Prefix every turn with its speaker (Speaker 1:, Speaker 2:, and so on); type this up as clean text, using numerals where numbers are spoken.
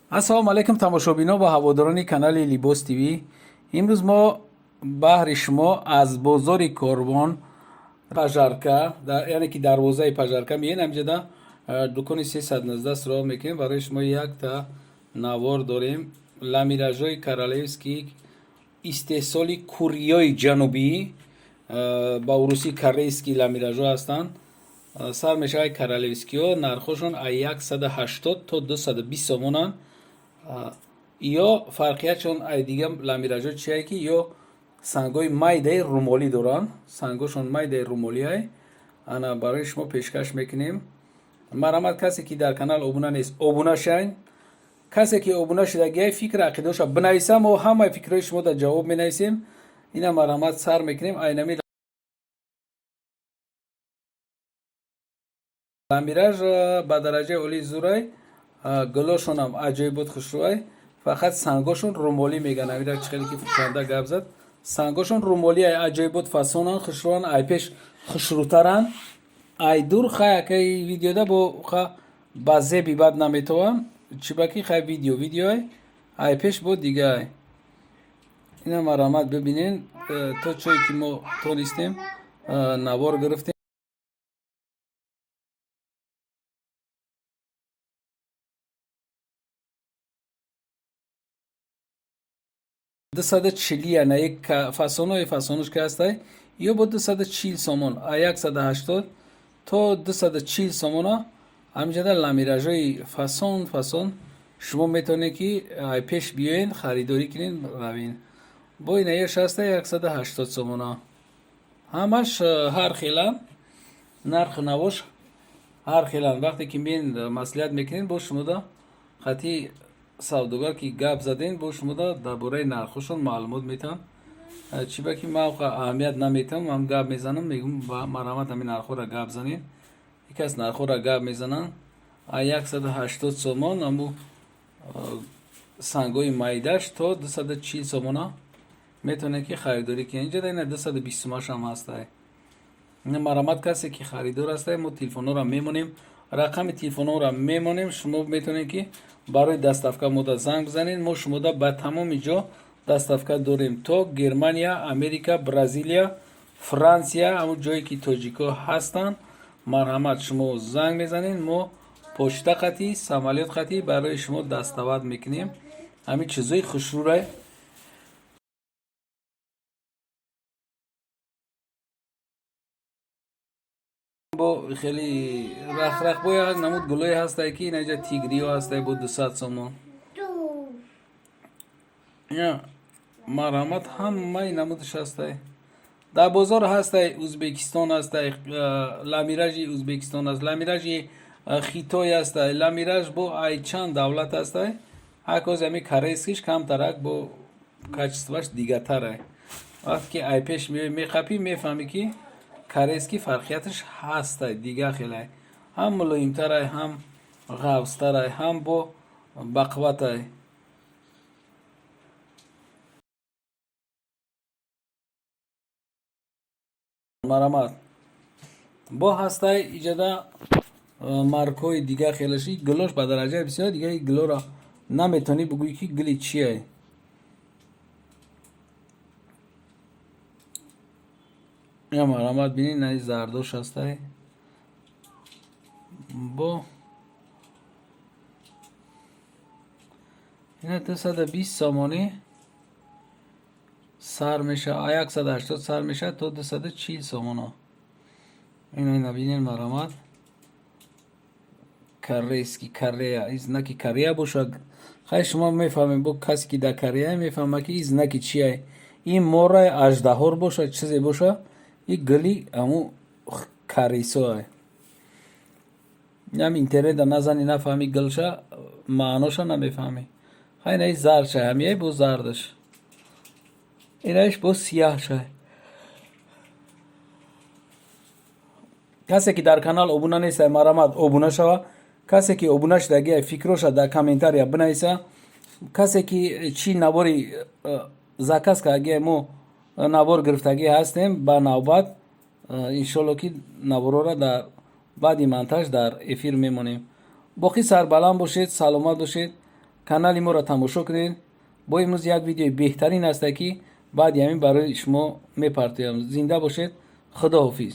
Speaker 1: ассалому алайкум тамошобино ва ҳаводорони канали Либос ТВ. имрӯз мо баҳри шумо аз бозори Корвон пажарка, яъне ки дарвозаи пажарка меен. ҳамҷода дукони 319 суроғ мекунем. барои шумо якта навор дорем. ламиражҳои королевский истеҳсоли Кӯрияи ҷанубӣ, ба урусӣ корейский ламиражҳо ҳастанд. сар мешавад королевскиҳо, нархошон 180 то 220 сомонанд. ё фарқиятшон ай дига ламиражҳо чие ки ё сангҳои майдаи румолӣ доранд. сангҳошон майдаи румолиай. ана барои шумо пешкаш мекунем. марҳамат, касе ки дар канал обуна нест, обуна шавед. касе ки обуна шудагиай фикр ақидаоша бинависа, мо ҳамаи фикрҳои шумо дар ҷавоб менависем. ина марҳамат, сар мекунем. айнами ламираж ба дараҷаи олии зурай, гулошонам аҷоибот хушрӯай. фақат сангошон румолӣ мегӯянд. амира чӣ хеле ки фурӯшанда гап зад. сангошон румолиай аҷоибот фасонанд, хушрӯанд. ай пеш хушрӯтаранд. ай дур хаякай видеода бо ха ба зеби бад наметовам. чибаки хай видеоай ай пеш бо дигаай. ина марҳамат бибинен. то чое ки мо тонистем навор гирифтем. $240 як фасонои фасонуш ки ҳастай ё бо $240 сомон, 180 то $240 сомона. ҳамҷода ламиражҳои фасон шумо метавонед ки ай пеш биёед, харидорӣ кунед, равед. бо инаяш ҳастай 180 сомона. ҳамаш ҳар хелан, нарху навош ҳар хелан. вақте ки мен маслиҳат мекунед бо шумода хати савдогар ки гап заден, бо шумода дар бораи нархошон маълумот метавам. чиба ки ман аҳамият наметавам, ман гап мезанам, мегӯм марҳамат ҳамин нархора гап занед. якас нархора гап мезананд. 180 сомон аму сангҳои майдаш то 240 сомона метавонед ки харидорӣ кунед. инҷода ина 220 сомаш ҳам ҳастай. марҳамат, касе ки харидор ҳастай, мо телефонҳоро мемонем, рақами телефонҳоро мемонем. шумо метавонед ки барои дастафка мода занг бизанед. мо шумода ба тамоми ҷо дастафка дорем, то Германия, Америка, Бразилия, Франсия, ҳамун ҷое ки тоҷико ҳастанд. марҳамат, шумо занг мезанед, мо почта хати, самолет хати барои шумо дастовард мекунем. ҳамин чизои хушрӯрай бо хеле рахрахбо як намуд гулое ҳастай ки инаҷа тигриё ҳастай бо 200 сомон. марҳамат, ҳамаи намудаш ҳастай. дар бозор ҳастай. ӯзбекистон ҳастай, ламиражи ӯзбекистон аст, ламиражи хитой ҳастай, ламираж бо ай чанд давлат ҳастай. ҳакози ҳами корейскиш камтарак, бо качестваш дигатарай. вақте ки ай пеш мехапӣ мефаҳмӣ ки корейский фарқияташ ҳастай дига хелай. ҳам мулоимтарай, ҳам ғафстарай, ҳам бо бақватай. марҳамат, бо ҳастай иҷода маркҳои дига хелаши гулош ба дараҷаи бисёр. дига ин гулоро наметавонӣ бигӯӣ ки гули чие. ин марҳамат бинед, ин зардош ҳастай бо ина 220 сомонӣ сар меша, 180 сар меша то 240 сомона. ина бинед, марҳамат. корейский, корея, ин знаки корея бошад. хай шумо мефаҳмед, бо касе ки дар корея мефаҳмад ки ин знаки чие. ин морай аждаҳор бошад, чизе бошад, ин гули аму карисоай. ям интернета назани нафаҳмӣ гулша, маъноша намефаҳмӣ. хай ина зардша, ҳамияй бо зардаш, инаиш бо сияҳшай. касе ки дар канал обуна нестай, марҳамат, обуна шава. касе ки обуна шудагиай фикроша дар комментария бинависа. касе ки чӣ навори заказ кардагиай, мо навор гирифтагӣ ҳастем. ба навбат иншоалло ки наворора дар баъди монтаж дар эфир мемонем. боқӣ сарбаланд бошед, саломат бошед. канали моро тамошо кунед. бо имрӯз як видеои беҳтарин аст ки баъди ҳамин барои шумо мепартоям. зинда бошед. худо ҳофиз.